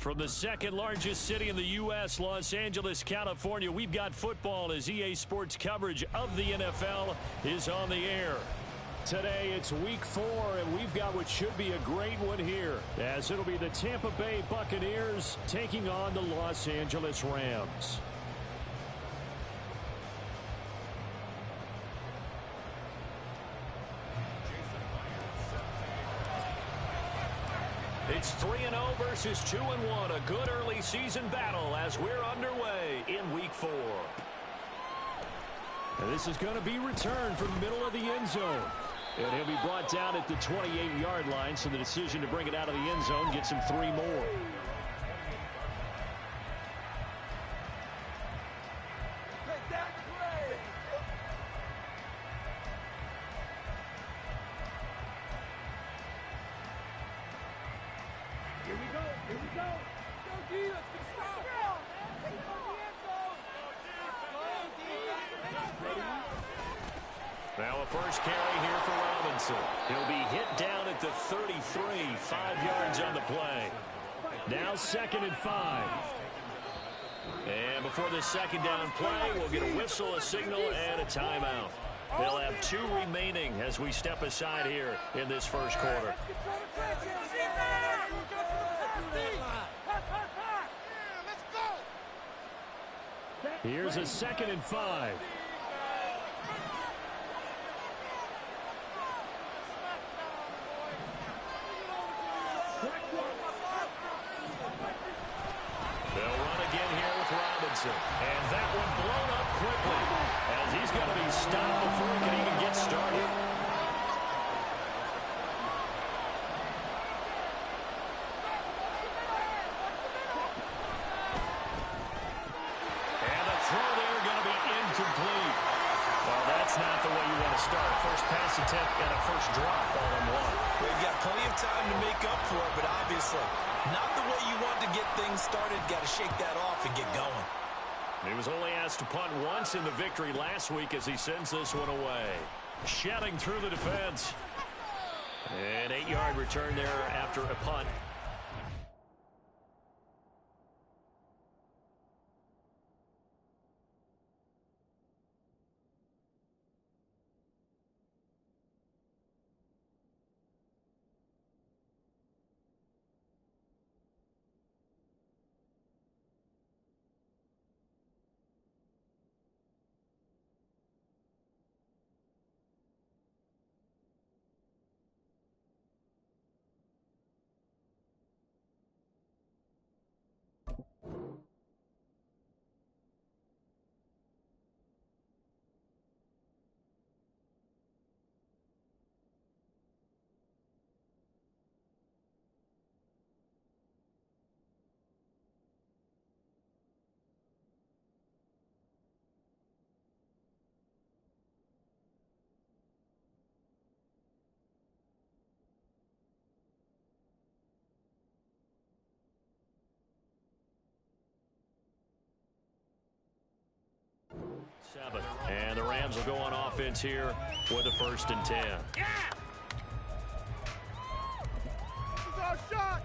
From the second largest city in the U.S., Los Angeles, California, we've got football as EA Sports coverage of the NFL is on the air. Today, it's Week 4, and we've got what should be a great one here, as it'll be the Tampa Bay Buccaneers taking on the Los Angeles Rams. It's 3-0 versus 2-1, a good early season battle as we're underway in Week 4. And this is going to be returned from the middle of the end zone. And he'll be brought down at the 28-yard line, so the decision to bring it out of the end zone gets him 3 more. Now a first carry here for Robinson. He'll be hit down at the 33, 5 yards on the play. Now 2nd and 5. And before the second down play, we'll get a whistle, a signal, and a timeout. They'll have 2 remaining as we step aside here in this first quarter. Here's a 2nd and 5. They'll run again here with Robinson. And that one blown up quickly as he's going to be stopped before he can even get started. And the throw there going to be incomplete. Well, that's not the way you want to start. First pass attempt and a first drop all in one. They've got plenty of time to make up for it, but obviously not the way you want to get things started. Got to shake that off and get going. He was only asked to punt once in the victory last week as he sends this one away. Shedding through the defense. An 8-yard return there after a punt. And the Rams will go on offense here with a 1st and 10. Yeah! This is our shot!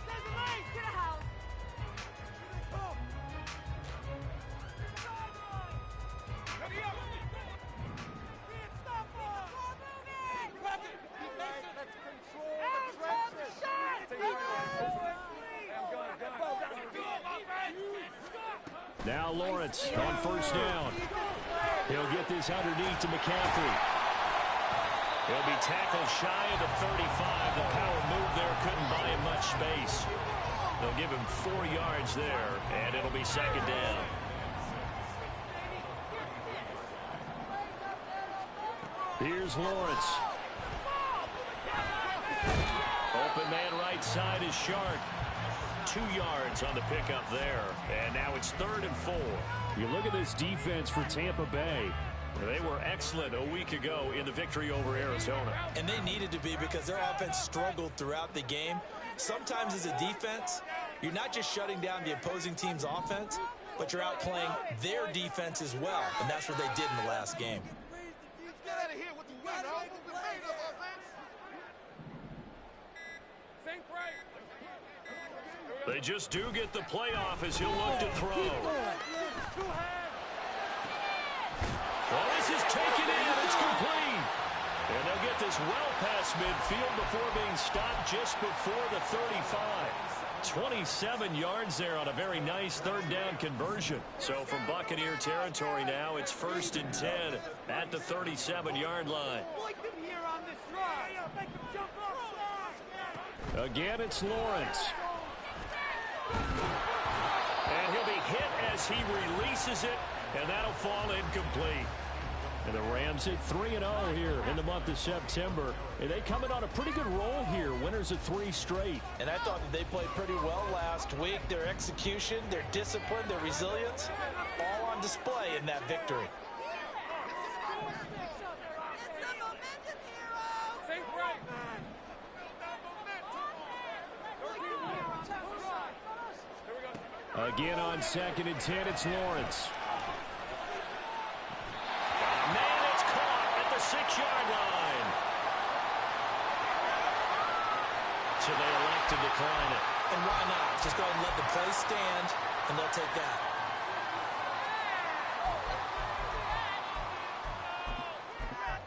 There's a lane! Get a house! Ready up! Stop moving! Let's control the trenches. Now Lawrence on 1st down. He'll get this underneath to McCaffrey. He'll be tackled shy of the 35. The power move there couldn't buy him much space. They'll give him 4 yards there, and it'll be 2nd down. Here's Lawrence. Open man right side is Shark. 2 yards on the pickup there. And now it's 3rd and 4. You look at this defense for Tampa Bay. They were excellent a week ago in the victory over Arizona. And they needed to be because their offense struggled throughout the game. Sometimes as a defense, you're not just shutting down the opposing team's offense, but you're outplaying their defense as well. And that's what they did in the last game. Get out of here with the win, bro. We're made of offense. Same They just do get the playoff as he'll look to throw. Well, this is taken in. It's complete. And they'll get this well past midfield before being stopped just before the 35. 27 yards there on a very nice third down conversion. So from Buccaneer territory now, it's 1st and 10 at the 37-yard line. Again, it's Lawrence. And he'll be hit as he releases it, and that'll fall incomplete. And the Rams hit 3-0 here in the month of September. And they come in on a pretty good roll here. Winners of 3 straight. And I thought that they played pretty well last week. Their execution, their discipline, their resilience, all on display in that victory. Again on 2nd and 10, it's Lawrence. Man, it's caught at the 6-yard line. So they elect to decline it. And why not? Just go ahead and let the play stand, and they'll take that.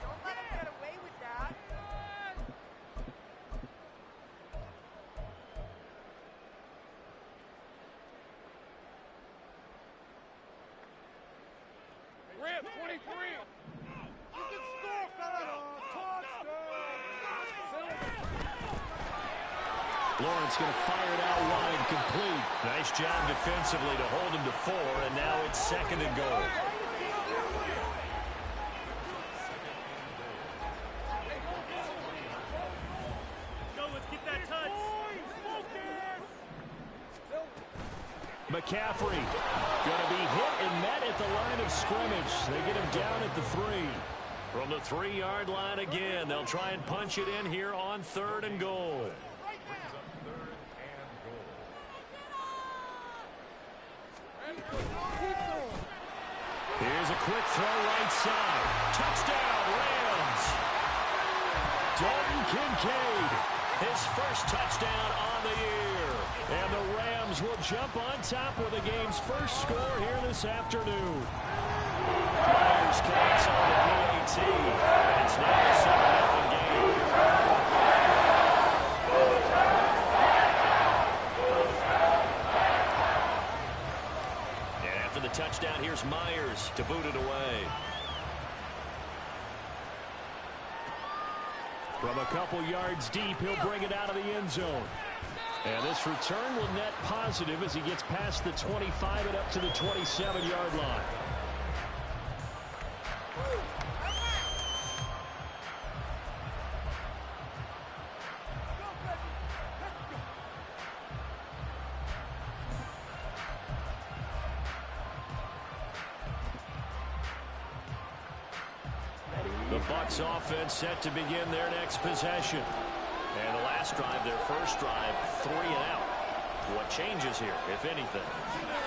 Don't let him get away with that. Rams 23. You can score, fella. Lawrence going to fire it out wide, complete. Nice job defensively to hold him to 4, and now it's 2nd and goal. Let's get that touch. McCaffrey going to be hit and met at the line of scrimmage. They get him down at the 3. From the 3-yard line again, they'll try and punch it in here on 3rd and goal. Here's a quick throw right side. Touchdown, Rams. Dalton Kincaid, his first touchdown on the year. And the Rams will jump on top with the game's first score here this afternoon. Myers connects on the PAT. And it's now a 7-0 game. And after the touchdown, here's Myers to boot it away. From a couple yards deep, he'll bring it out of the end zone. And this return will net positive as he gets past the 25 and up to the 27-yard line. The Bucs offense set to begin their next possession. And the last drive, their first drive, 3 and out. What changes here, if anything?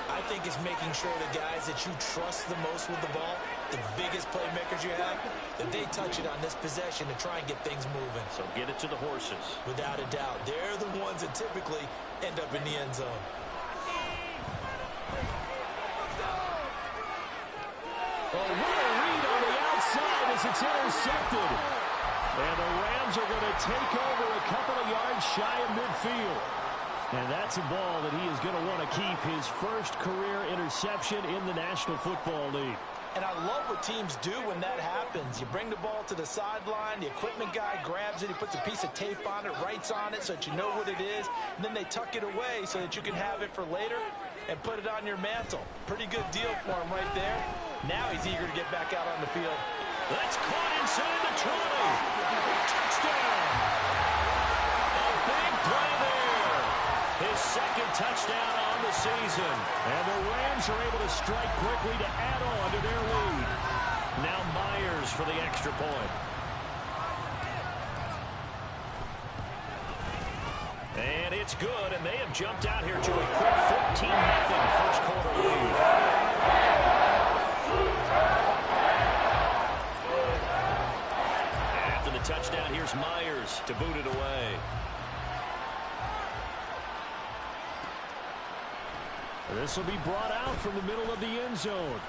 I think it's making sure the guys that you trust the most with the ball, the biggest playmakers you have, that they touch it on this possession to try and get things moving. So get it to the horses. Without a doubt. They're the ones that typically end up in the end zone. Oh, what a read on the outside as it's intercepted. And the Rams are going to take over a couple of yards shy of midfield. And that's a ball that he is going to want to keep, his first career interception in the National Football League. And I love what teams do when that happens. You bring the ball to the sideline, the equipment guy grabs it, he puts a piece of tape on it, writes on it so that you know what it is, and then they tuck it away so that you can have it for later and put it on your mantle. Pretty good deal for him right there. Now he's eager to get back out on the field. That's caught inside the 20. Touchdown. A big play there. His second touchdown on the season. And the Rams are able to strike quickly to add on to their lead. Now Myers for the extra point. And it's good, and they have jumped out here to a quick 14-0 first quarter lead. Touchdown, here's Myers to boot it away. This will be brought out from the middle of the end zone.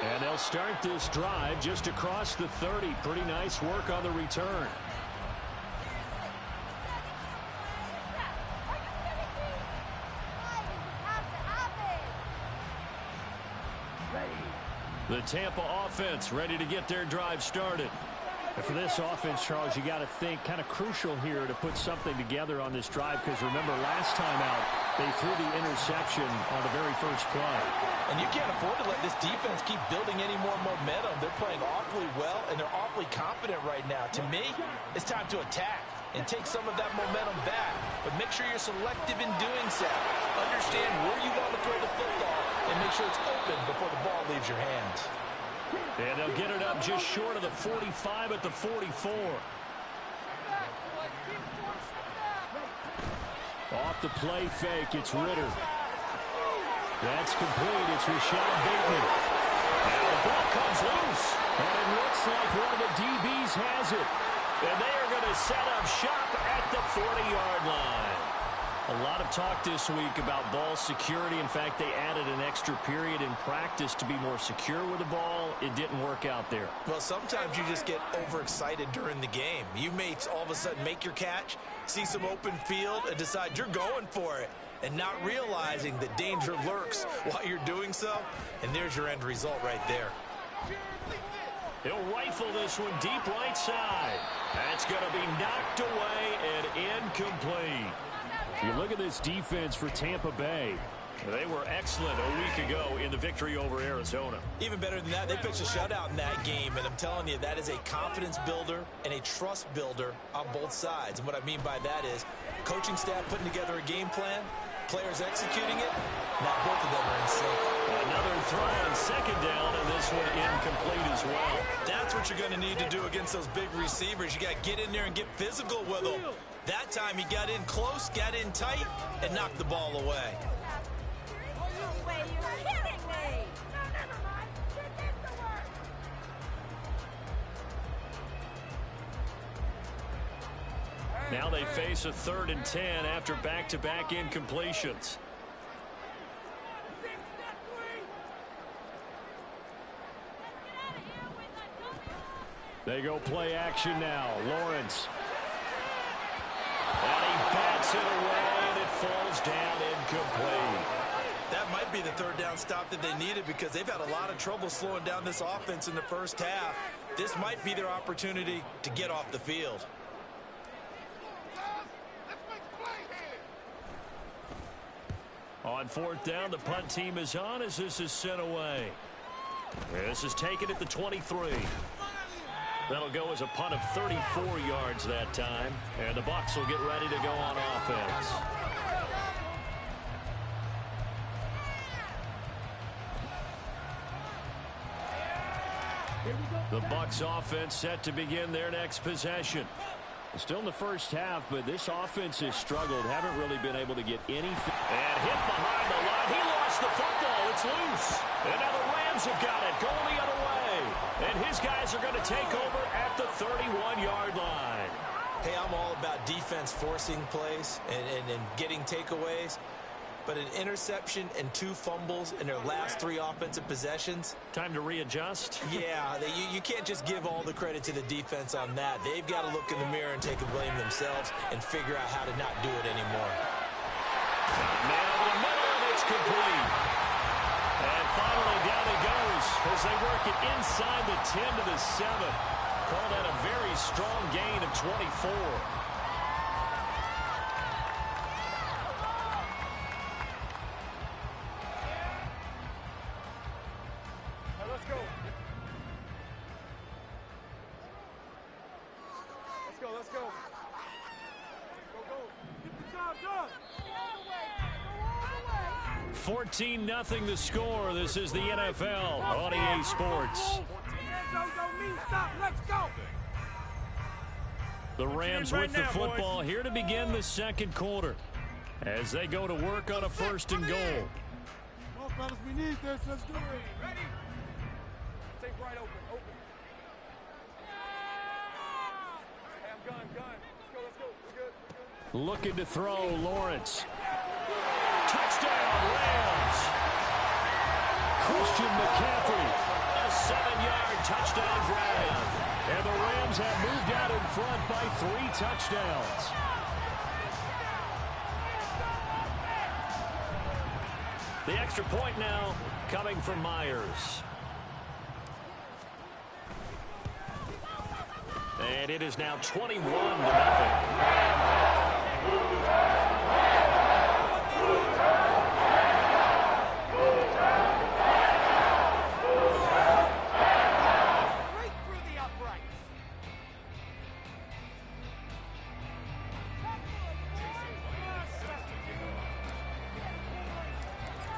And they'll start this drive just across the 30. Pretty nice work on the return. The Tampa offense ready to get their drive started. And for this offense, Charles, you got to think kind of crucial here to put something together on this drive, because remember last time out they threw the interception on the very first play. And you can't afford to let this defense keep building any more momentum. They're playing awfully well, and they're awfully confident right now. To me, it's time to attack and take some of that momentum back. But make sure you're selective in doing so. Understand where you want to throw the football and make sure it's open before the ball leaves your hands. And they'll get it up just short of the 45 at the 44. Off the play fake, it's Ritter. That's complete. It's Rashad Bateman. Now the ball comes loose. And it looks like one of the DBs has it. And they are going to set up shop at the 40-yard line. A lot of talk this week about ball security. In fact, they added an extra period in practice to be more secure with the ball. It didn't work out there. Well, sometimes you just get overexcited during the game. You may all of a sudden make your catch, see some open field, and decide you're going for it, and not realizing that danger lurks while you're doing so. And there's your end result right there. He'll rifle this one deep right side. That's going to be knocked away and incomplete. You look at this defense for Tampa Bay. They were excellent a week ago in the victory over Arizona. Even better than that, they pitched a shutout in that game, and I'm telling you, that is a confidence builder and a trust builder on both sides. And what I mean by that is coaching staff putting together a game plan, players executing it. Now both of them are in sync. Another throw on second down, and this one incomplete as well. That's what you're going to need to do against those big receivers. You got to get in there and get physical with them. That time he got in close, got in tight, and knocked the ball away. Now they face a 3rd and 10 after back-to-back incompletions. They go play action now. Lawrence. And he bats it away, and it falls down incomplete. That might be the 3rd down stop that they needed, because they've had a lot of trouble slowing down this offense in the first half. This might be their opportunity to get off the field. On 4th down, the punt team is on as this is sent away. This is taken at the 23. That'll go as a punt of 34 yards that time. And the Bucs will get ready to go on offense. The Bucs offense set to begin their next possession. Still in the first half, but this offense has struggled. Haven't really been able to get anything. And hit behind the line. He lost the football. It's loose. And now the Rams have got it going the other way. And his guys are going to take over at the 31-yard line. Hey, I'm all about defense forcing plays and getting takeaways. But an interception and 2 fumbles in their last 3 offensive possessions. Time to readjust? Yeah, you can't just give all the credit to the defense on that. They've got to look in the mirror and take the blame themselves and figure out how to not do it anymore. Man over the middle, and it's complete. And finally down it goes as they work it inside the 10 to the 7. Call that a very strong gain of 24. Let's go. Go, go. Get the job done. 14-0 the score. This is the NFL on EA Sports. Let's go. The Rams with the football here to begin the second quarter as they go to work on a 1st and goal. Come on, fellas, we need this. Let's do it. Ready? Take right open. Looking to throw, Lawrence. Touchdown, Rams. Christian McCaffrey, a 7-yard touchdown grab. And the Rams have moved out in front by 3 touchdowns. The extra point now coming from Myers. And it is now 21-0.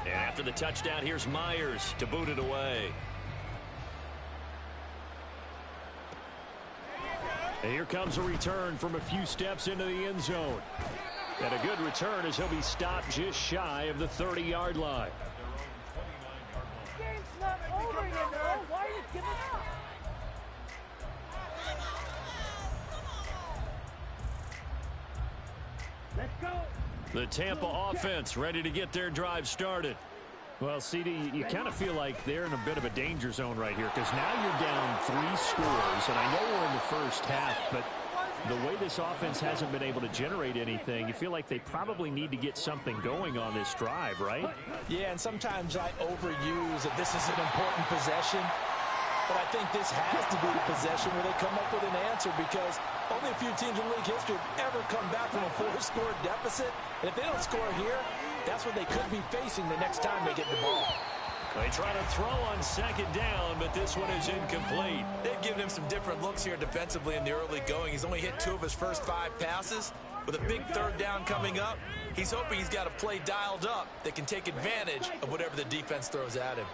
And after the touchdown, here's Myers to boot it away. And here comes a return from a few steps into the end zone. And a good return as he'll be stopped just shy of the 30-yard line. Game's not over yet, though. Why are you giving up? Let's go. The Tampa offense ready to get their drive started. Well, CD, you kind of feel like they're in a bit of a danger zone right here because now you're down 3 scores, and I know we're in the first half, but the way this offense hasn't been able to generate anything, you feel like they probably need to get something going on this drive, right? Yeah, and sometimes I overuse that this is an important possession, but I think this has to be the possession where they come up with an answer because only a few teams in league history have ever come back from a 4-score deficit. And if they don't score here, that's what they could be facing the next time they get the ball. They try to throw on second down, but this one is incomplete. They've given him some different looks here defensively in the early going. He's only hit 2 of his first 5 passes. With a big 3rd down coming up, he's hoping he's got a play dialed up that can take advantage of whatever the defense throws at him.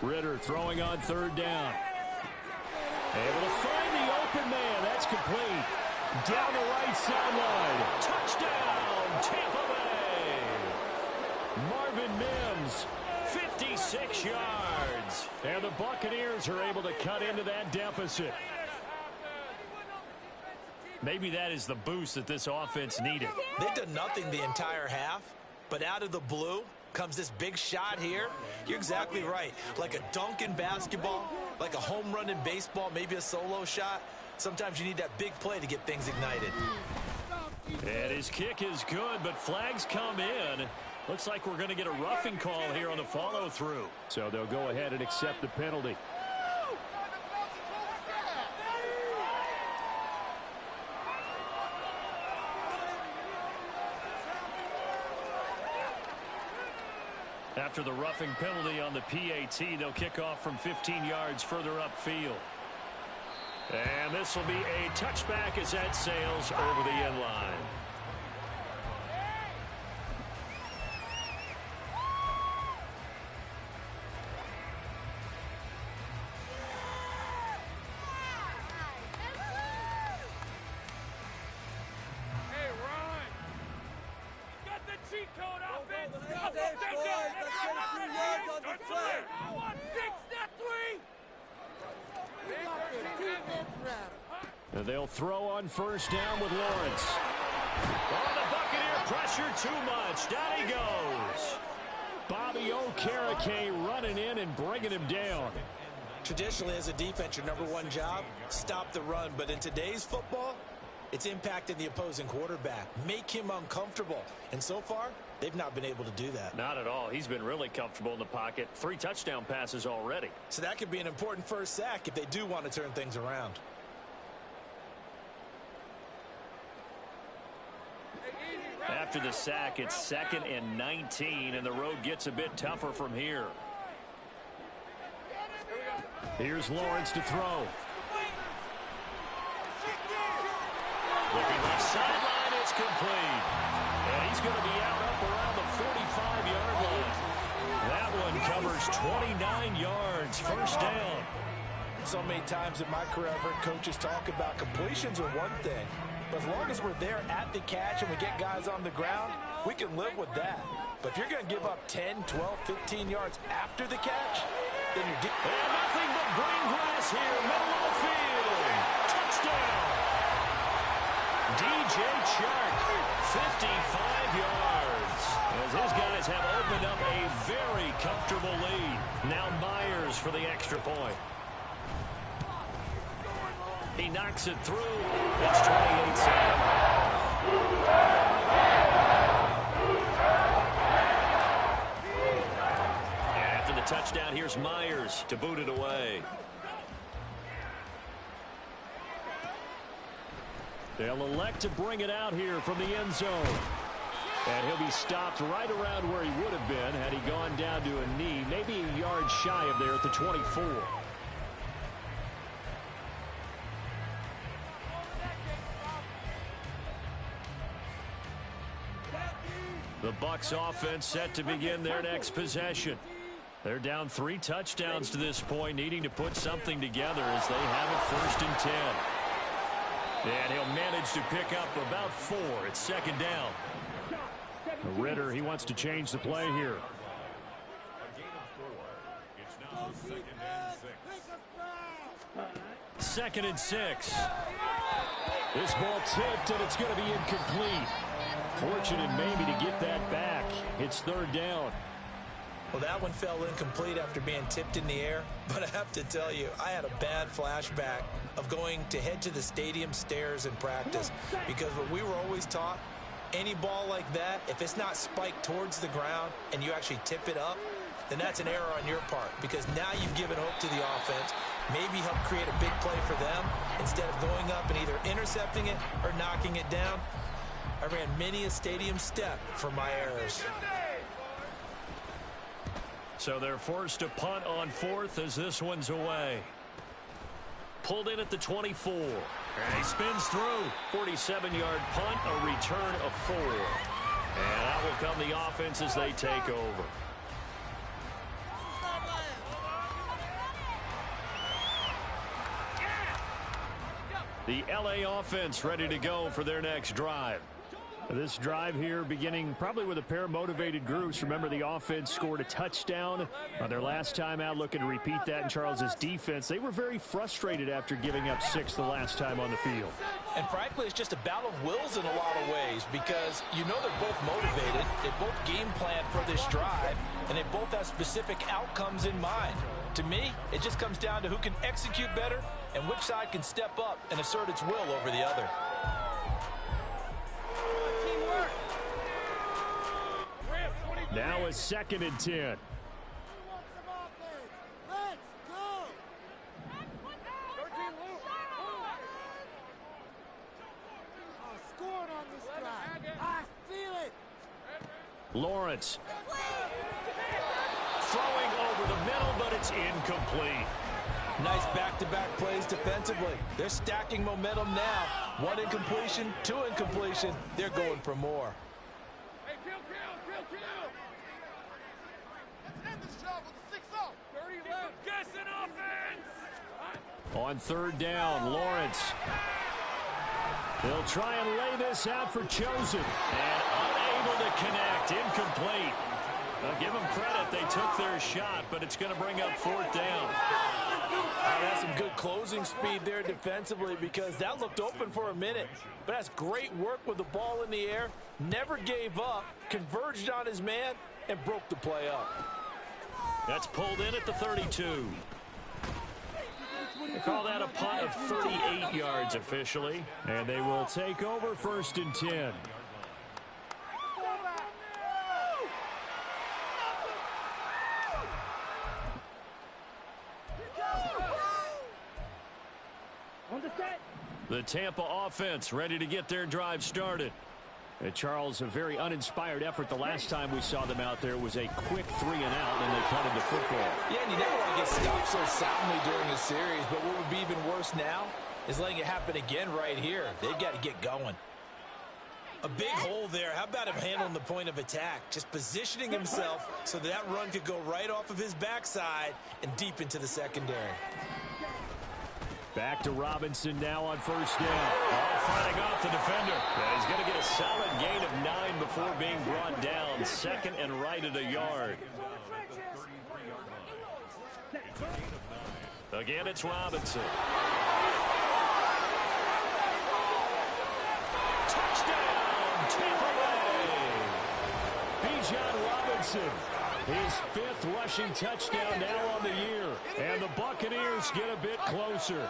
Ritter throwing on 3rd down. Able to find the open man. That's complete. Down the right sideline. Touchdown, Tampa Bay. Marvin Mims, 56 yards. And the Buccaneers are able to cut into that deficit. Maybe that is the boost that this offense needed. They've done nothing the entire half, but out of the blue comes this big shot here. You're exactly right. Like a dunk in basketball, like a home run in baseball, maybe a solo shot. Sometimes you need that big play to get things ignited. And his kick is good, but flags come in. Looks like we're going to get a roughing call here on the follow-through. So they'll go ahead and accept the penalty. After the roughing penalty on the PAT, they'll kick off from 15 yards further upfield. And this will be a touchback as that sails over the end line. Hey, Ron. Got the cheat code offense. I want 6, not 3. And they'll throw on 1st down with Lawrence. Oh, the Buccaneer pressure too much. Down he goes. Bobby Okereke running in and bringing him down. Traditionally, as a defense, your #1 job, stop the run. But in today's football, it's impacting the opposing quarterback. Make him uncomfortable. And so far, they've not been able to do that. Not at all. He's been really comfortable in the pocket. 3 touchdown passes already. So that could be an important first sack if they do want to turn things around. After the sack, it's 2nd and 19, and the road gets a bit tougher from here. Here's Lawrence to throw. Looking left sideline, it's complete. And he's going to be out up around the 45-yard line. That one covers 29 yards, 1st down. So many times in my career, I've heard coaches talk about completions are one thing. But as long as we're there at the catch and we get guys on the ground, we can live with that. But if you're going to give up 10, 12, 15 yards after the catch, then you're deep. And nothing but green grass here, middle of the field. DJ Chark, 55 yards. As his guys have opened up a very comfortable lead. Now Myers for the extra point. He knocks it through. It's 28-7. After the touchdown, here's Myers to boot it away. They'll elect to bring it out here from the end zone. And he'll be stopped right around where he would have been had he gone down to a knee, maybe a yard shy of there at the 24. The Bucs offense set to begin their next possession. They're down 3 touchdowns to this point, needing to put something together as they have it 1st and 10. And he'll manage to pick up about 4. It's second down. Ritter, he wants to change the play here. Second and 6. This ball tipped, and it's going to be incomplete. Fortunate maybe to get that back. It's 3rd down. Well, that one fell incomplete after being tipped in the air. But I have to tell you, I had a bad flashback of going to head to the stadium stairs in practice. Because what we were always taught, any ball like that, if it's not spiked towards the ground and you actually tip it up, then that's an error on your part. Because now you've given hope to the offense. Maybe help create a big play for them instead of going up and either intercepting it or knocking it down. I ran many a stadium step for my errors. So they're forced to punt on 4th as this one's away. Pulled in at the 24. And he spins through. 47-yard punt, a return of 4. And out will come the offense as they take over. The LA offense ready to go for their next drive. This drive here beginning probably with a pair of motivated groups. Remember, the offense scored a touchdown on their last time out, looking to repeat that in Charles's defense. They were very frustrated after giving up 6 the last time on the field. And frankly, it's just a battle of wills in a lot of ways because you know they're both motivated. They both game plan for this drive, and they both have specific outcomes in mind. To me, it just comes down to who can execute better and which side can step up and assert its will over the other. Now a 2nd and 10. Lawrence throwing over the middle, but it's incomplete. Nice back-to-back plays defensively. They're stacking momentum now. 1 incompletion, 2 incompletion. They're going for more. Hey, kill. Let's end this job with a 6-0. 30 left. Guessing offense. On 3rd down, Lawrence. They'll try and lay this out for Chosen. And unable to connect. Incomplete. Now give them credit. They took their shot, but it's going to bring up 4th down. That's some good closing speed there defensively because that looked open for a minute. But that's great work with the ball in the air. Never gave up, converged on his man, and broke the play up. That's pulled in at the 32. They call that a punt of 38 yards officially. And they will take over 1st and 10. The Tampa offense ready to get their drive started. And Charles, a very uninspired effort. The last time we saw them out there was a quick 3 and out, and they punted the football. Yeah, and you never want to get stopped so soundly during the series, but what would be even worse now is letting it happen again right here. They've got to get going. A big hole there. How about him handling the point of attack? Just positioning himself so that run could go right off of his backside and deep into the secondary. Back to Robinson now on 1st down. Fighting off the defender. And he's going to get a solid gain of 9 before being brought down. 2nd and right at a yard. Again, it's Robinson. Robinson. His 5th rushing touchdown now on the year. And the Buccaneers get a bit closer.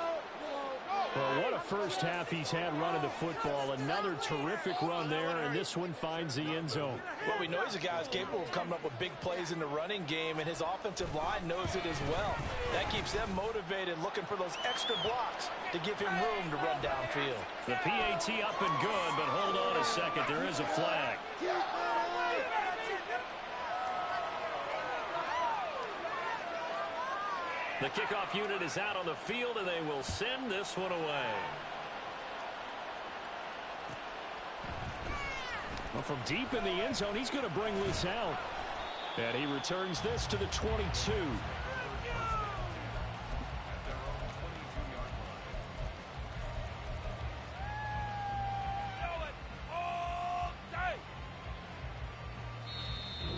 Well, what a first half he's had running the football. Another terrific run there, and this one finds the end zone. Well, we know he's a guy who's capable of coming up with big plays in the running game, and his offensive line knows it as well. That keeps them motivated, looking for those extra blocks to give him room to run downfield. The PAT up and good, but hold on a second. There is a flag. The kickoff unit is out on the field, and they will send this one away. Well, from deep in the end zone, he's going to bring this out. And he returns this to the 22.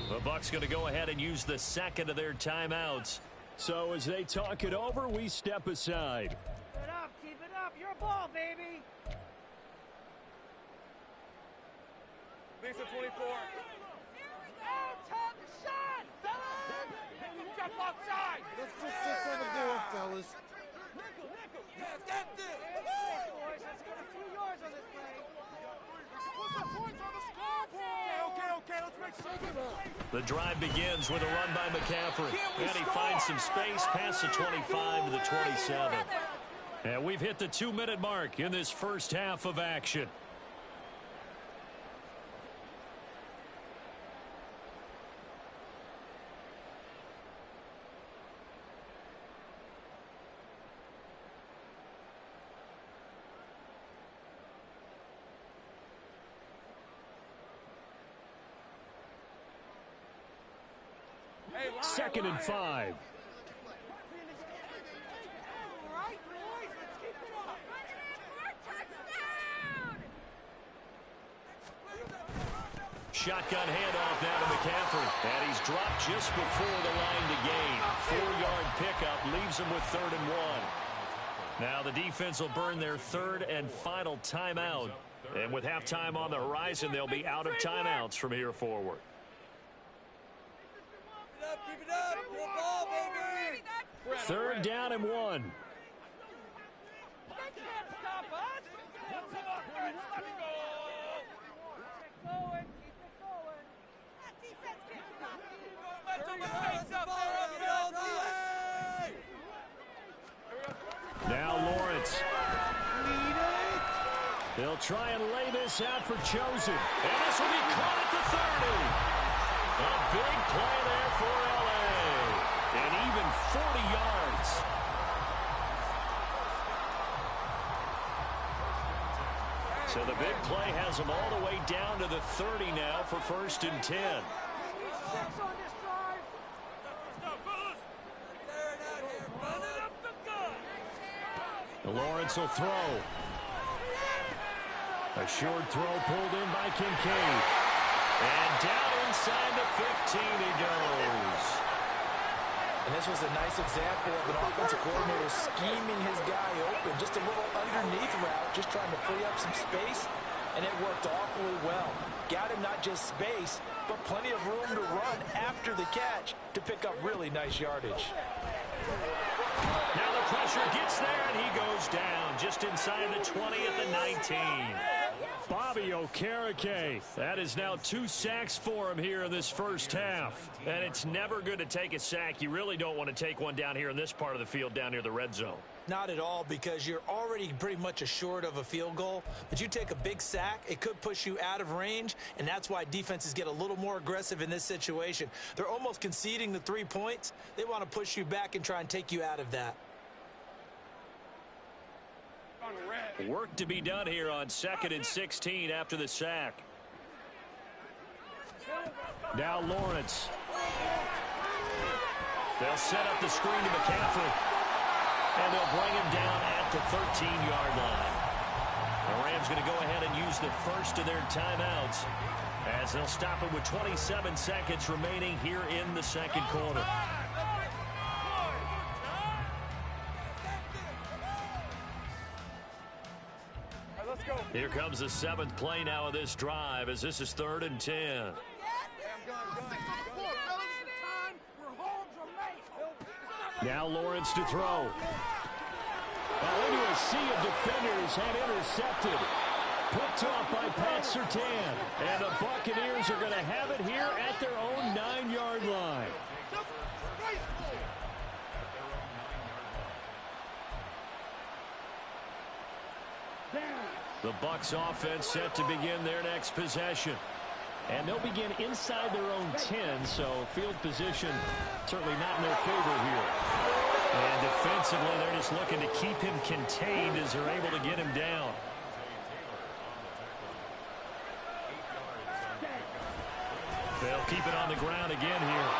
The Bucs going to go ahead and use the second of their timeouts. So as they talk it over, we step aside. Keep it up, your ball, baby. Lisa 24. Time to shine, fellas! Jump outside. Let's put 6 on the board, fellas. Let's get this! Boys, let's get a few yards on this play. Put some points on the scoreboard. Okay, let's make sure. The drive begins with a run by McCaffrey. And he finds some space past the 25 to the 27. And we've hit the 2-minute mark in this first half of action. Second and 5. All right, boys, let's keep it up. Touchdown! Shotgun handoff now to McCaffrey. And he's dropped just before the line to gain. 4-yard pickup leaves him with 3rd and 1. Now the defense will burn their 3rd and final timeout. And with halftime on the horizon, they'll be out of timeouts from here forward. Keep it up, your ball, baby. 3rd down and 1. They can't stop us. Let's go. Keep it going. That defense can't stop you. Now Lawrence. They'll try and lay this out for Chosen. And this will be caught at the 30. A big play there for L.A. And even 40 yards. So the big play has them all the way down to the 30 now for 1st and 10. Lawrence will throw. A short throw pulled in by Kincaid. And down inside the 15 he goes. And this was a nice example of an offensive coordinator scheming his guy open. Just a little underneath route, just trying to free up some space, and it worked awfully well. Got him not just space, but plenty of room to run after the catch to pick up really nice yardage. Now the pressure gets there, and he goes down just inside the 20 at the 19. Bobby Okereke. That is now 2 sacks for him here in this first half. And it's never good to take a sack. You really don't want to take one down here in this part of the field down near the red zone. Not at all, because you're already pretty much assured of a field goal. But you take a big sack, it could push you out of range, and that's why defenses get a little more aggressive in this situation. They're almost conceding the 3 points. They want to push you back and try and take you out of that. Work to be done here on 2nd and 16 after the sack. Now Lawrence. They'll set up the screen to McCaffrey. And they'll bring him down at the 13-yard line. The Rams going to go ahead and use the first of their timeouts as they'll stop it with 27 seconds remaining here in the second quarter. Here comes the 7th play now of this drive as this is 3rd and 10. Now Lawrence to throw. Into a sea of defenders and intercepted. Picked off by Pat Surtain. And the Buccaneers are going to have it here at their own 9-yard line. The Bucs offense set to begin their next possession. And they'll begin inside their own 10, so field position certainly not in their favor here. And defensively, they're just looking to keep him contained as they're able to get him down. They'll keep it on the ground again here.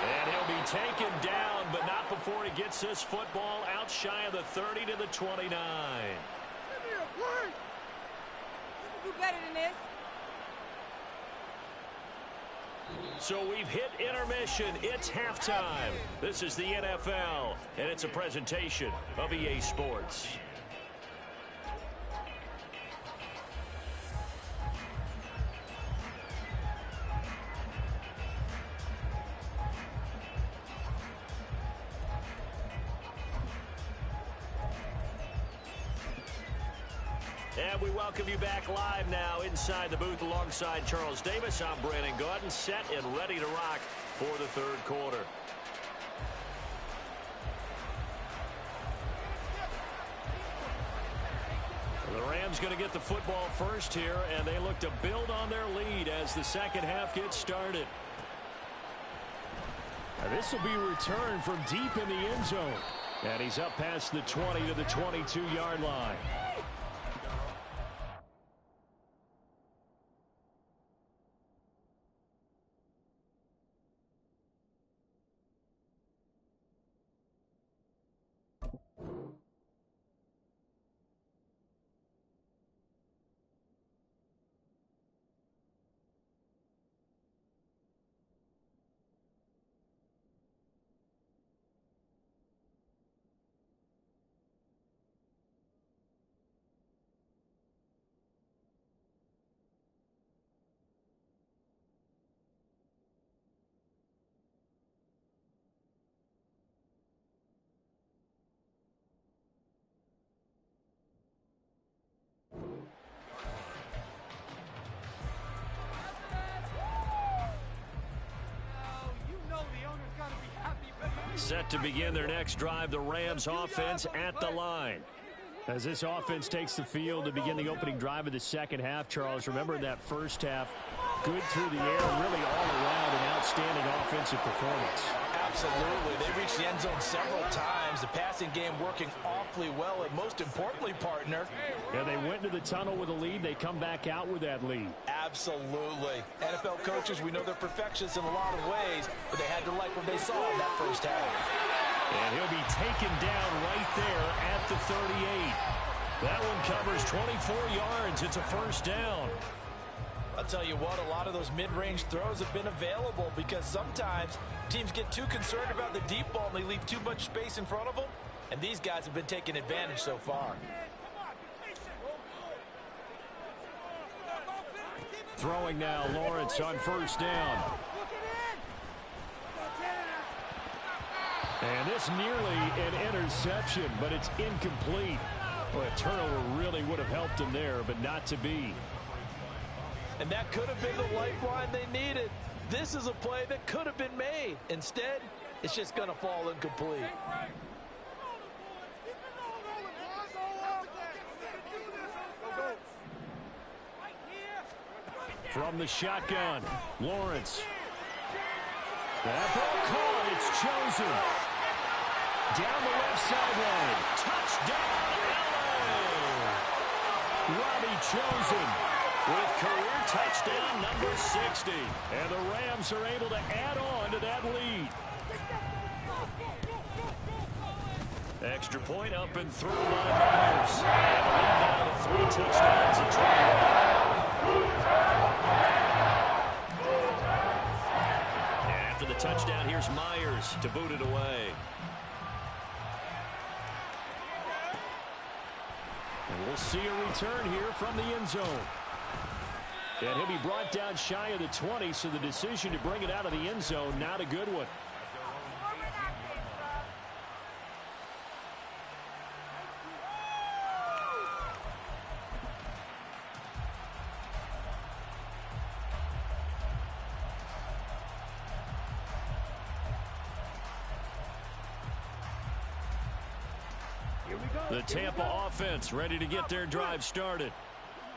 And he'll be taken down, but not before he gets this football out shy of the 30 to the 29. Do better than this. So we've hit intermission. It's halftime. This is the NFL, and it's a presentation of EA Sports. And we welcome you back live now inside the booth alongside Charles Davis. I'm Brandon Gaudin, set and ready to rock for the third quarter. The Rams going to get the football first here, and they look to build on their lead as the second half gets started. This will be returned from deep in the end zone. And he's up past the 20 to the 22-yard line. Set to begin their next drive, the Rams offense at the line. As this offense takes the field to begin the opening drive of the second half, Charles, remember that first half, good through the air, really all around an outstanding offensive performance. Absolutely. They reached the end zone several times. The passing game working awfully well, and most importantly, partner. Yeah, they went into the tunnel with a lead. They come back out with that lead. Absolutely. NFL coaches, we know they're perfectionists in a lot of ways, but they had to like what they saw in that first half. And he'll be taken down right there at the 38. That one covers 24 yards. It's a first down. I'll tell you what, a lot of those mid-range throws have been available because sometimes teams get too concerned about the deep ball and they leave too much space in front of them. And these guys have been taking advantage so far. Throwing now, Lawrence on first down. And this nearly an interception, but it's incomplete. Well, a turnover really would have helped him there, but not to be. And that could have been the lifeline they needed. This is a play that could have been made. Instead, it's just going to fall incomplete. From the shotgun, Lawrence. That ball caught. It's chosen. Down the left sideline. Touchdown, LA! Robbie Chosen with career touchdown number 60. And the Rams are able to add on to that lead. Extra point up and through by Myers. And a lead now to 3 touchdowns and 21. And after the touchdown, here's Myers to boot it away. And we'll see a return here from the end zone. And he'll be brought down shy of the 20, so the decision to bring it out of the end zone, not a good one. The Tampa offense ready to get their drive started.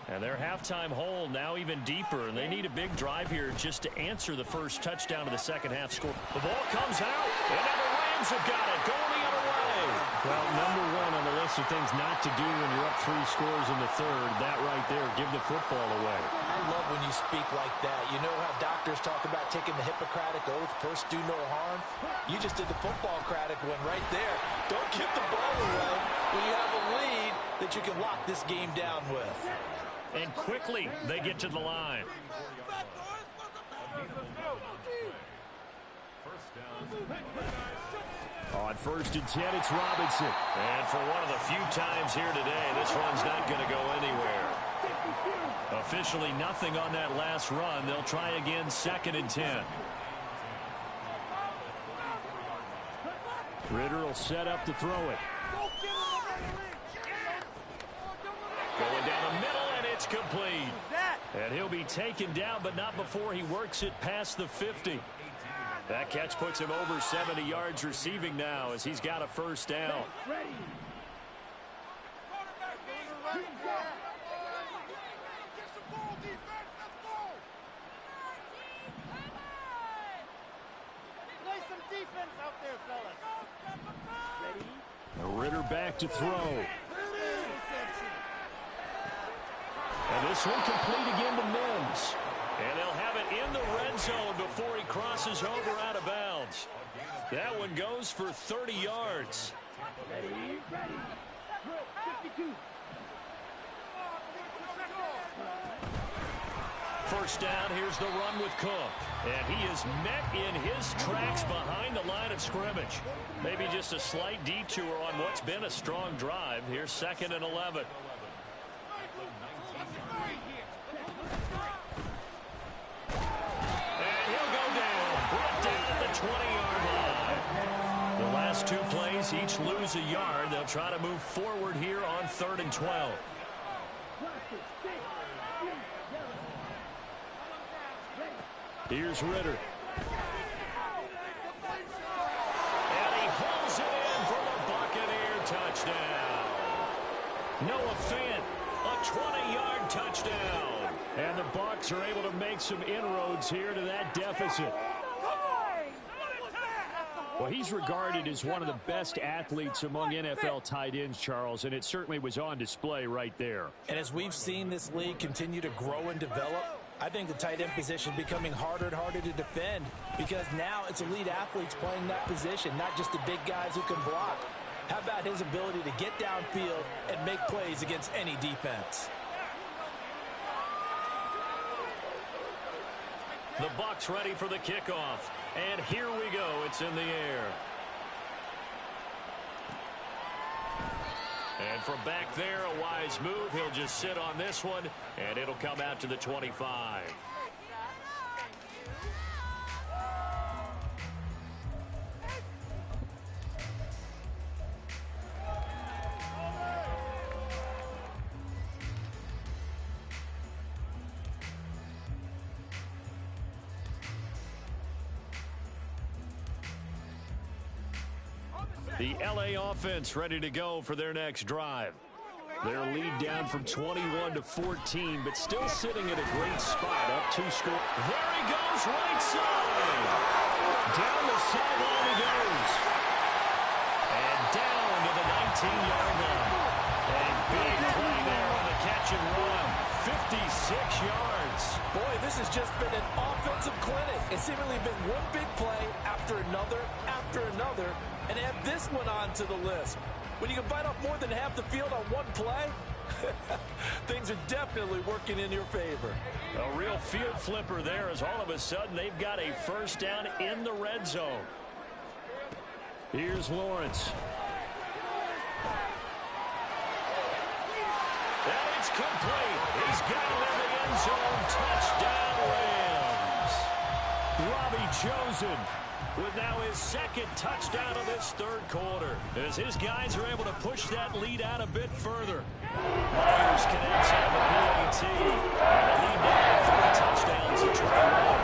And their halftime hole now even deeper, and they need a big drive here just to answer the first touchdown of the second half score. The ball comes out, and now the Rams have got it, going the other way. Well, number one on the list of things not to do when you're up 3 scores in the third, that right there, give the football away. I love when you speak like that. You know how doctors talk about taking the Hippocratic Oath, first do no harm? You just did the football-cratic one right there. Don't give the ball away when you have a lead that you can lock this game down with. And quickly, they get to the line. On 1st and 10, it's Robinson. And for one of the few times here today, this run's not going to go anywhere. Officially nothing on that last run. They'll try again 2nd and 10. Ritter will set up to throw it. Going down the middle, and it's complete. And he'll be taken down, but not before he works it past the 50. That catch puts him over 70 yards receiving now as he's got a first down. Play some defense out there, fellas. Ready? Ritter back to throw. And this one complete again to Mims. And they'll have it in the red zone before he crosses over out of bounds. That one goes for 30 yards. Ready? 52. First down, here's the run with Cook. And he is met in his tracks behind the line of scrimmage. Maybe just a slight detour on what's been a strong drive. Here's 2nd and 11. The 20-yard line. The last 2 plays each lose a yard. They'll try to move forward here on 3rd and 12. Here's Ritter. And he hauls it in for the Buccaneer touchdown. Noah Fant, a 20-yard touchdown. And the Bucs are able to make some inroads here to that deficit. Well, he's regarded as one of the best athletes among NFL tight ends, Charles, and it certainly was on display right there. And as we've seen this league continue to grow and develop, I think the tight end position is becoming harder and harder to defend because now it's elite athletes playing that position, not just the big guys who can block. How about his ability to get downfield and make plays against any defense? The Bucs ready for the kickoff. And here we go. It's in the air. And from back there, a wise move. He'll just sit on this one, and it'll come out to the 25. The LA offense ready to go for their next drive. Their lead down from 21 to 14, but still sitting at a great spot, up 2 scores. There he goes, right side. Down the sideline he goes. And down to the 19-yard line. A big play there on the catch and run. 56 yards. Boy, this has just been an offensive clinic. It's seemingly been one big play after another, and add this one on to the list. When you can bite off more than half the field on one play, things are definitely working in your favor. A real field flipper there as all of a sudden they've got a first down in the red zone. Here's Lawrence. And it's complete. He's got it in the end zone. Touchdown, Rams. Robbie Chosen with now his 2nd touchdown of this 3rd quarter. As his guys are able to push that lead out a bit further. Myers connects on the PAT. And the lead now 3 touchdowns to try.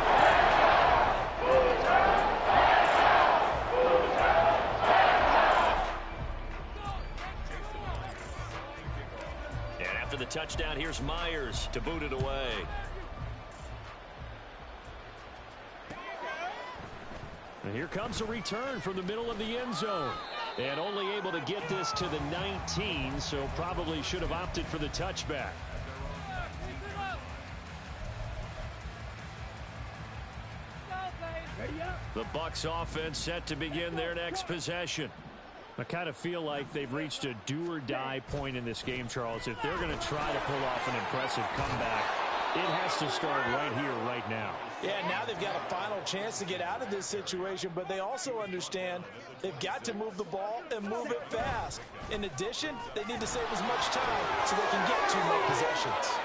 after the touchdown. Here's Myers to boot it away. And here comes a return from the middle of the end zone. And only able to get this to the 19, so probably should have opted for the touchback. The Bucs offense set to begin their next possession. I kind of feel like they've reached a do-or-die point in this game, Charles. If they're going to try to pull off an impressive comeback, it has to start right here, right now. Yeah, now they've got a final chance to get out of this situation, but they also understand they've got to move the ball and move it fast. In addition, they need to save as much time so they can get 2 more possessions.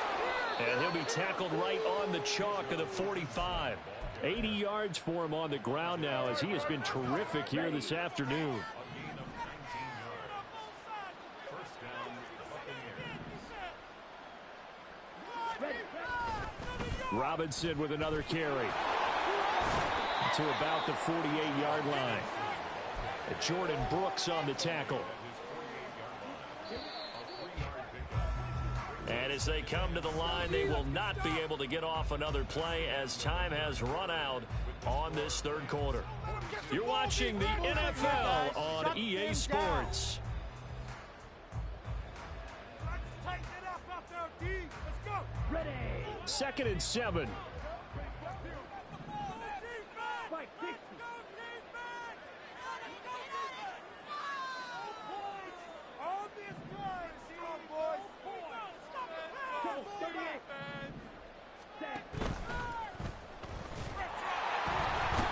And he'll be tackled right on the chalk of the 45. 80 yards for him on the ground now as he has been terrific here this afternoon. Robinson with another carry to about the 48-yard line. Jordan Brooks on the tackle. And as they come to the line, they will not be able to get off another play as time has run out on this third quarter. You're watching the NFL on EA Sports. Tighten it up out there, D. Let's go. Ready. 2nd and 7.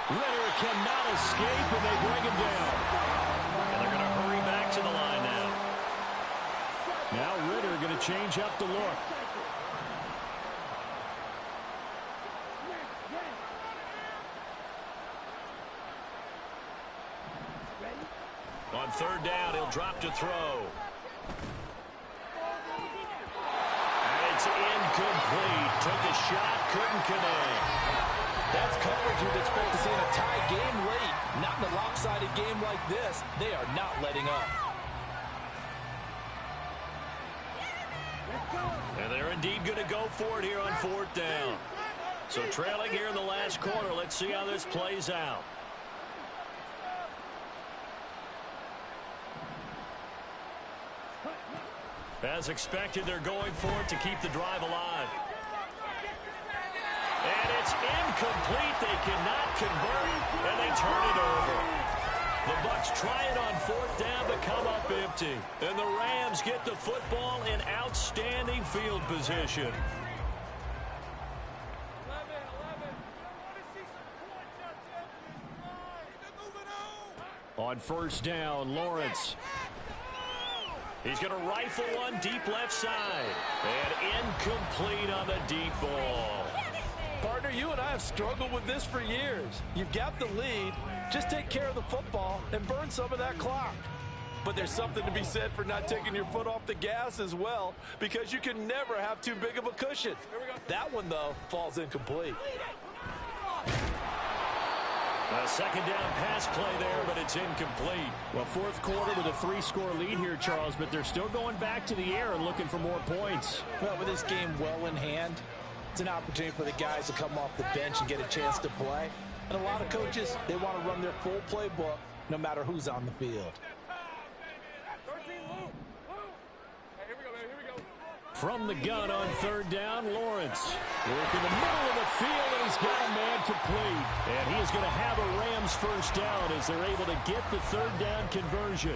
Ritter cannot escape, and they bring him down. And they're going to hurry back to the line now. Now Ritter going to change up the look. On 3rd down, he'll drop to throw. And it's incomplete. Took a shot, couldn't connect. That's coverage you'd expect to see in a tie game late. Not in a lopsided game like this. They are not letting up. And they're indeed going to go for it here on 4th down. So trailing here in the last quarter. Let's see how this plays out. As expected, they're going for it to keep the drive alive. And it's incomplete. They cannot convert, and they turn it over. The Bucs try it on 4th down but come up empty. And the Rams get the football in outstanding field position. On 1st down, Lawrence. He's going to rifle one deep left side. And incomplete on the deep ball. Partner, you and I have struggled with this for years. You've got the lead. Just take care of the football and burn some of that clock. But there's something to be said for not taking your foot off the gas as well, because you can never have too big of a cushion. That one, though, falls incomplete. A 2nd down pass play there, but it's incomplete. Well, 4th quarter with a 3-score lead here, Charles, but they're still going back to the air and looking for more points. Well, with this game well in hand, it's an opportunity for the guys to come off the bench and get a chance to play. And a lot of coaches, they want to run their full playbook no matter who's on the field. From the gun on 3rd down, Lawrence. Working the middle of the field, and he's got a man complete. And he is going to have a Rams 1st down as they're able to get the 3rd down conversion.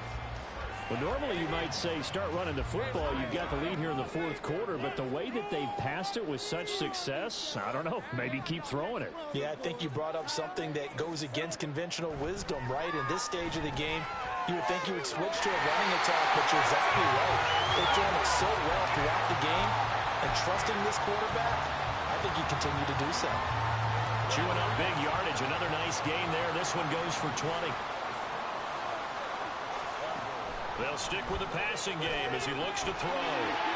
Well, normally you might say start running the football. You've got the lead here in the 4th quarter, but the way that they've passed it with such success, I don't know, maybe keep throwing it. Yeah, I think you brought up something that goes against conventional wisdom, right? In this stage of the game, you would think you would switch to a running attack, but you're exactly right. They've done it so well throughout the game, and trusting this quarterback, I think you continue to do so. Chewing up big yardage, another nice gain there. This one goes for 20. They'll stick with the passing game as he looks to throw.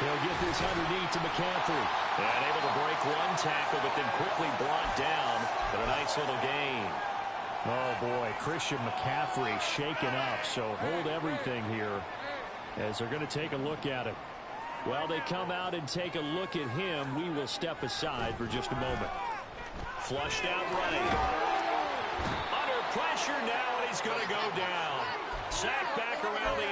He'll get this underneath to McCaffrey. And able to break one tackle, but then quickly brought down. But a nice little gain. Oh, boy, Christian McCaffrey shaken up. So hold everything here as they're going to take a look at it. Well, they come out and take a look at him. We will step aside for just a moment. Flushed out right. Under pressure now, and he's going to go down. Sacked back around the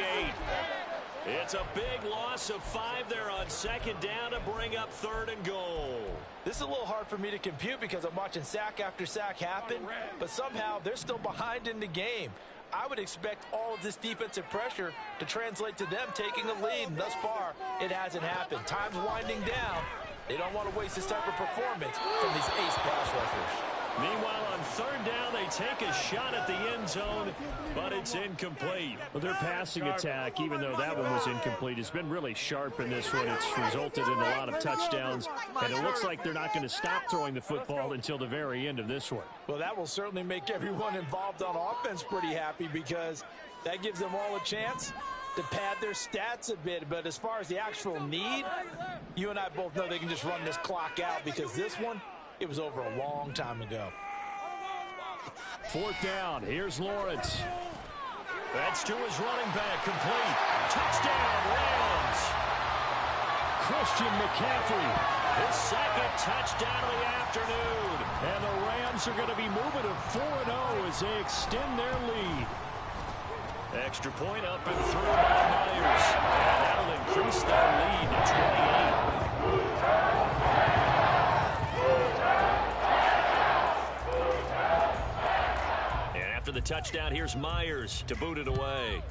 8. It's a big loss of 5 there on second down to bring up 3rd and goal. This is a little hard for me to compute because I'm watching sack after sack happen, but somehow they're still behind in the game. I would expect all of this defensive pressure to translate to them taking a lead, and thus far, it hasn't happened. Time's winding down. They don't want to waste this type of performance from these ace pass rushers. Meanwhile, on 3rd down, they take a shot at the end zone, but it's incomplete. Well, their passing attack, even though that one was incomplete, has been really sharp in this one. It's resulted in a lot of touchdowns, and it looks like they're not going to stop throwing the football until the very end of this one. Well, that will certainly make everyone involved on offense pretty happy because that gives them all a chance to pad their stats a bit. But as far as the actual need, you and I both know they can just run this clock out because this one, it was over a long time ago. 4th down. Here's Lawrence. That's to his running back. Complete. Touchdown, Rams. Christian McCaffrey. His 2nd touchdown of the afternoon. And the Rams are going to be moving to 4-0 as they extend their lead. Extra point up and through by Myers. And that'll increase their lead to 28. After the touchdown, here's Myers to boot it away.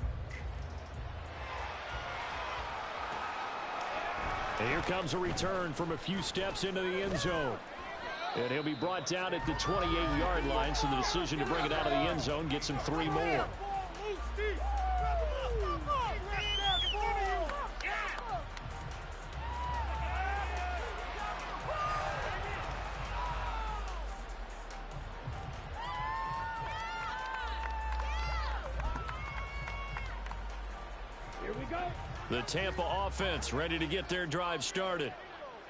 And here comes a return from a few steps into the end zone. And he'll be brought down at the 28-yard line, so the decision to bring it out of the end zone gets him 3 more. The Tampa offense ready to get their drive started.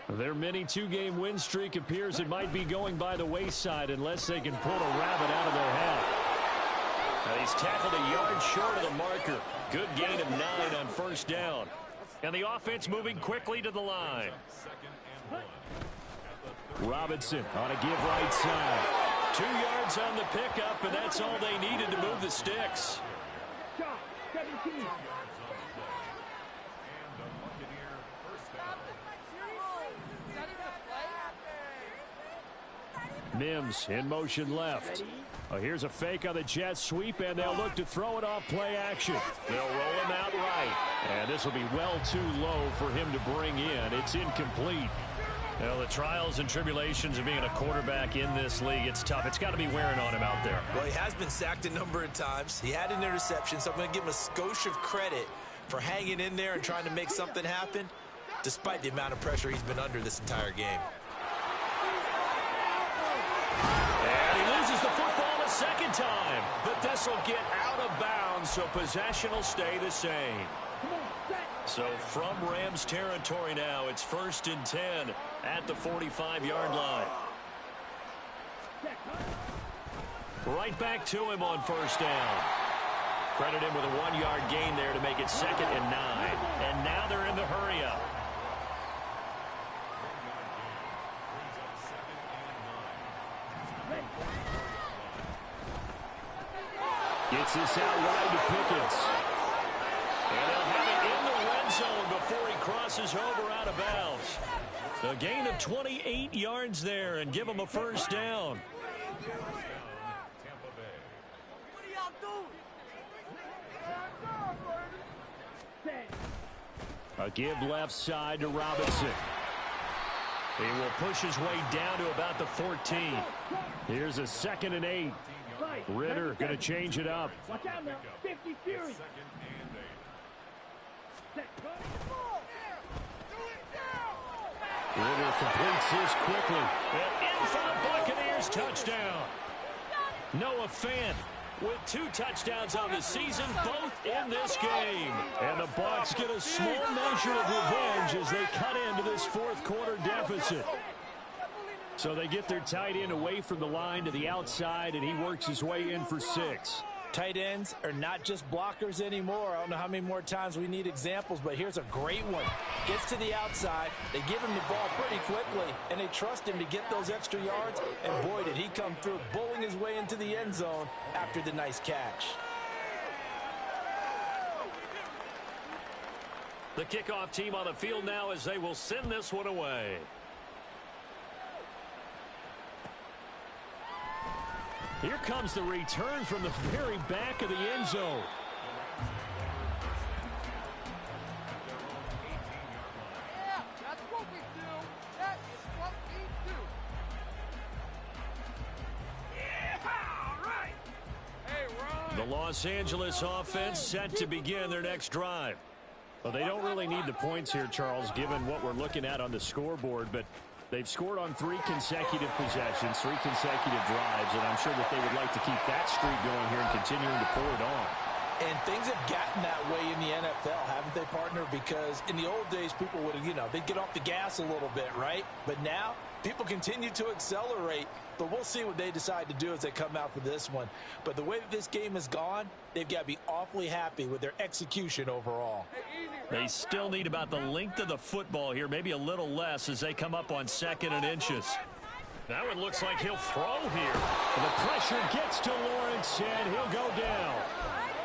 Their mini 2-game win streak appears it might be going by the wayside unless they can pull a rabbit out of their hat. Now he's tackled a yard short of the marker. Good gain of 9 on 1st down. And the offense moving quickly to the line. Robinson on a give right side. 2 yards on the pickup, and that's all they needed to move the sticks. Mims in motion left. Oh, here's a fake on the jet sweep, and they'll look to throw it off play action. They'll roll him out right. And this will be well too low for him to bring in. It's incomplete. Well, the trials and tribulations of being a quarterback in this league, it's tough. It's got to be wearing on him out there. Well, he has been sacked a number of times. He had an interception, so I'm going to give him a skosh of credit for hanging in there and trying to make something happen, despite the amount of pressure he's been under this entire game. And he loses the football a 2nd time. But this will get out of bounds, so possession will stay the same. So from Rams territory now, it's 1st and 10 at the 45-yard line. Right back to him on 1st down. Credit him with a 1-yard gain there to make it 2nd and 9. And now they're in the hurry-up. Gets this out wide to Pickens. And they'll have it in the red zone before he crosses over out of bounds. A gain of 28 yards there and give him a 1st down. What are y'all doing? A give left side to Robinson. He will push his way down to about the 14. Here's a 2nd and 8. Ritter going to change it up. Watch out now. 50 Fury. Ritter completes this quickly. And in for the Buccaneers touchdown. Noah Fant with 2 touchdowns on the season, both in this game. And the Bucs get a small measure of revenge as they cut into this 4th quarter deficit. So they get their tight end away from the line to the outside, and he works his way in for 6. Tight ends are not just blockers anymore. I don't know how many more times we need examples, but here's a great one. Gets to the outside, they give him the ball pretty quickly, and they trust him to get those extra yards, and boy, did he come through, bowling his way into the end zone after the nice catch. The kickoff team on the field now as they will send this one away. Here comes the return from the very back of the end zone. Yeah, that's what we do. That is what we do. Yeah, all right. Hey, Ron. The Los Angeles offense set to begin their next drive. Well, they don't really need the points here, Charles, given what we're looking at on the scoreboard, but they've scored on 3 consecutive possessions, 3 consecutive drives, and I'm sure that they would like to keep that streak going here and continuing to pull it on. And things have gotten that way in the NFL, haven't they, partner? Because in the old days, people would, they'd get off the gas a little bit, right? But now, people continue to accelerate. But we'll see what they decide to do as they come out for this one. But the way that this game has gone, they've got to be awfully happy with their execution overall. They still need about the length of the football here, maybe a little less as they come up on 2nd and inches. That one looks like he'll throw here. The pressure gets to Lawrence, and he'll go down.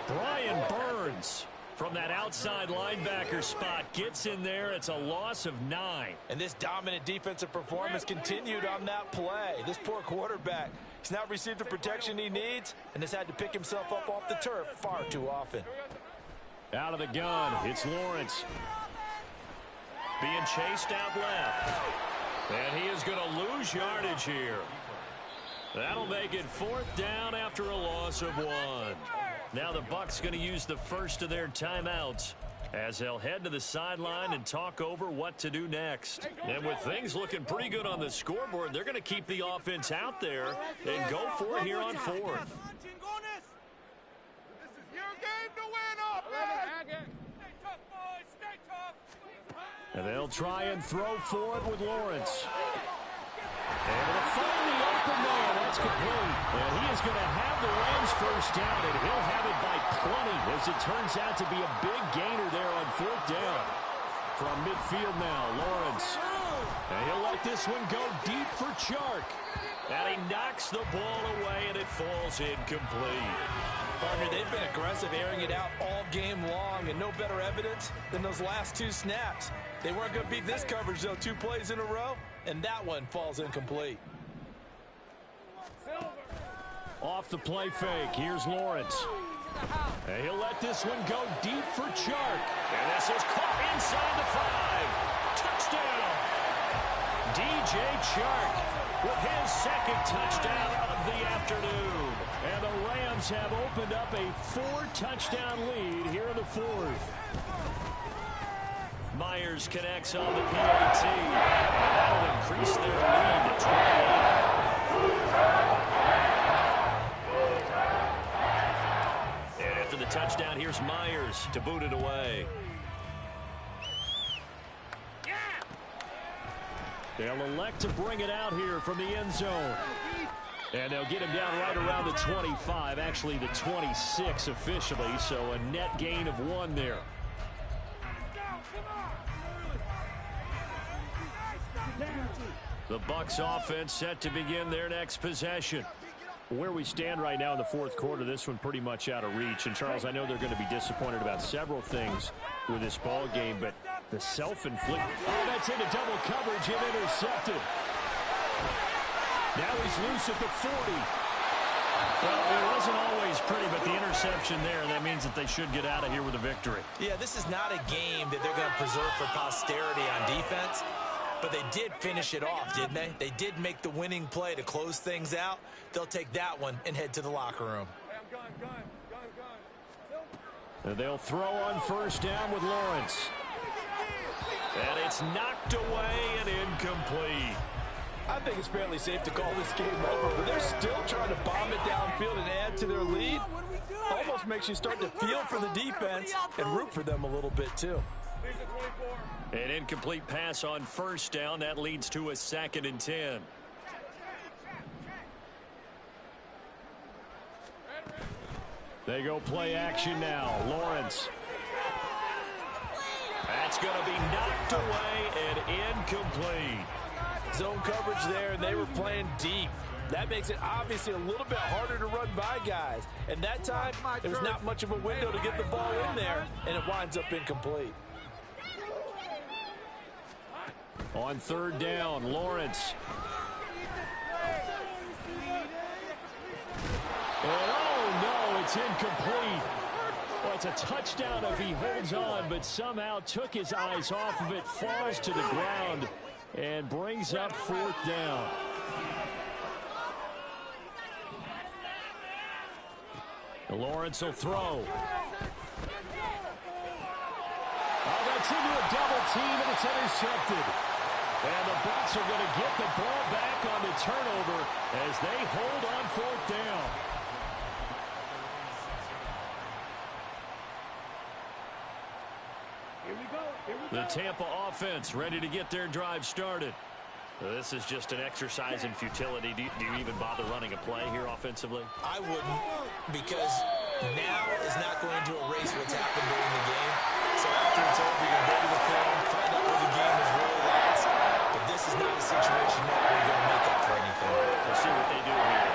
Brian Burns from that outside linebacker spot gets in there. It's a loss of 9. And this dominant defensive performance continued on that play. This poor quarterback has not received the protection he needs and has had to pick himself up off the turf far too often. Out of the gun, it's Lawrence. Being chased out left. And he is going to lose yardage here. That'll make it 4th down after a loss of 1. Now the Bucs going to use the first of their timeouts as they'll head to the sideline and talk over what to do next. And with things looking pretty good on the scoreboard, they're going to keep the offense out there and go for it here on 4th. This is your game to win, offense. Stay tough, boys. Stay tough. And they'll try and throw for it with Lawrence. And to find the open man, that's complete. And he is going to have the Rams first down, and he'll have it by plenty as it turns out to be a big gainer there on 4th down. From midfield now, Lawrence. And he'll let this one go deep for Chark. And he knocks the ball away, and it falls incomplete. Partner, they've been aggressive, airing it out all game long, and no better evidence than those last 2 snaps. They weren't going to beat this coverage, though, 2 plays in a row, and that one falls incomplete. Off the play fake, here's Lawrence. And he'll let this one go deep for Chark. And this is caught inside the 5. Touchdown! DJ Chark with his 2nd touchdown of the afternoon. And the Rams have opened up a 4-touchdown lead here in the 4th. Myers connects on the PAT. And that'll increase their lead to 28. And after the touchdown, here's Myers to boot it away. They'll elect to bring it out here from the end zone. And they'll get him down right around the 25, actually the 26 officially, so a net gain of 1 there. The Bucs offense set to begin their next possession. Where we stand right now in the 4th quarter, this one pretty much out of reach. And, Charles, I know they're going to be disappointed about several things with this ball game, but the self-inflicted... Oh, that's into double coverage and intercepted. Now he's loose at the 40. Well, it wasn't always pretty, but the interception there, and that means that they should get out of here with a victory. Yeah, this is not a game that they're going to preserve for posterity on defense. But they did finish it off, didn't they? They did make the winning play to close things out. They'll take that one and head to the locker room. And they'll throw on 1st down with Lawrence. And it's knocked away and incomplete. I think it's fairly safe to call this game over, but they're still trying to bomb it downfield and add to their lead. Almost makes you start to feel for the defense and root for them a little bit, too. An incomplete pass on 1st down. That leads to a 2nd and 10. They go play action now. Lawrence. That's going to be knocked away and incomplete. Zone coverage there, and they were playing deep. That makes it obviously a little bit harder to run by guys. And that time, there was not much of a window to get the ball in there, and it winds up incomplete. On third down, Lawrence. And oh no, it's incomplete. Well, it's a touchdown if he holds on, but somehow took his eyes off of it, falls to the ground, and brings up fourth down. Lawrence will throw. Oh, that's into a double team, and it's intercepted. And the Bucs are going to get the ball back on the turnover as they hold on fourth down. The Tampa offense ready to get their drive started. This is just an exercise in futility. Do you even bother running a play here offensively? I wouldn't, because now is not going to erase what's happened during the game. So after it's over, you're going to go to the film, find out where the game is really last. But this is not a situation that we're going to make up for anything. We'll see what they do here.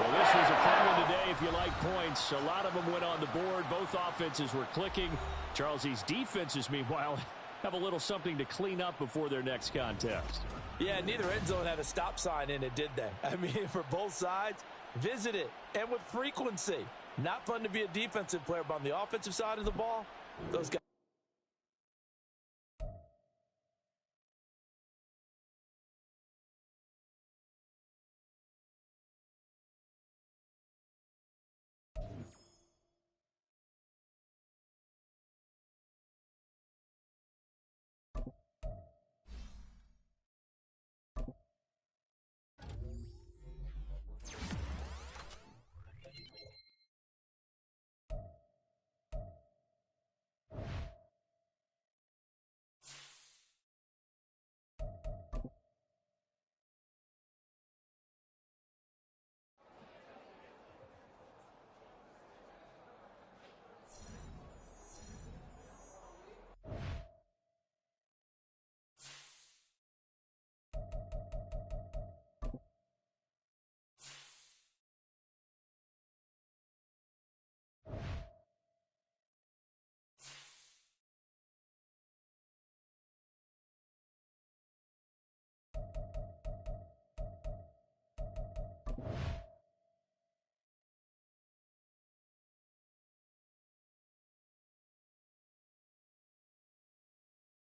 Well, this was a fun one today if you like points. A lot of them went on the board. Both offenses were clicking. Charles, these defenses, meanwhile, have a little something to clean up before their next contest. Yeah, neither end zone had a stop sign in it, did they? I mean, for both sides, visit it, and with frequency. Not fun to be a defensive player, but on the offensive side of the ball, those guys.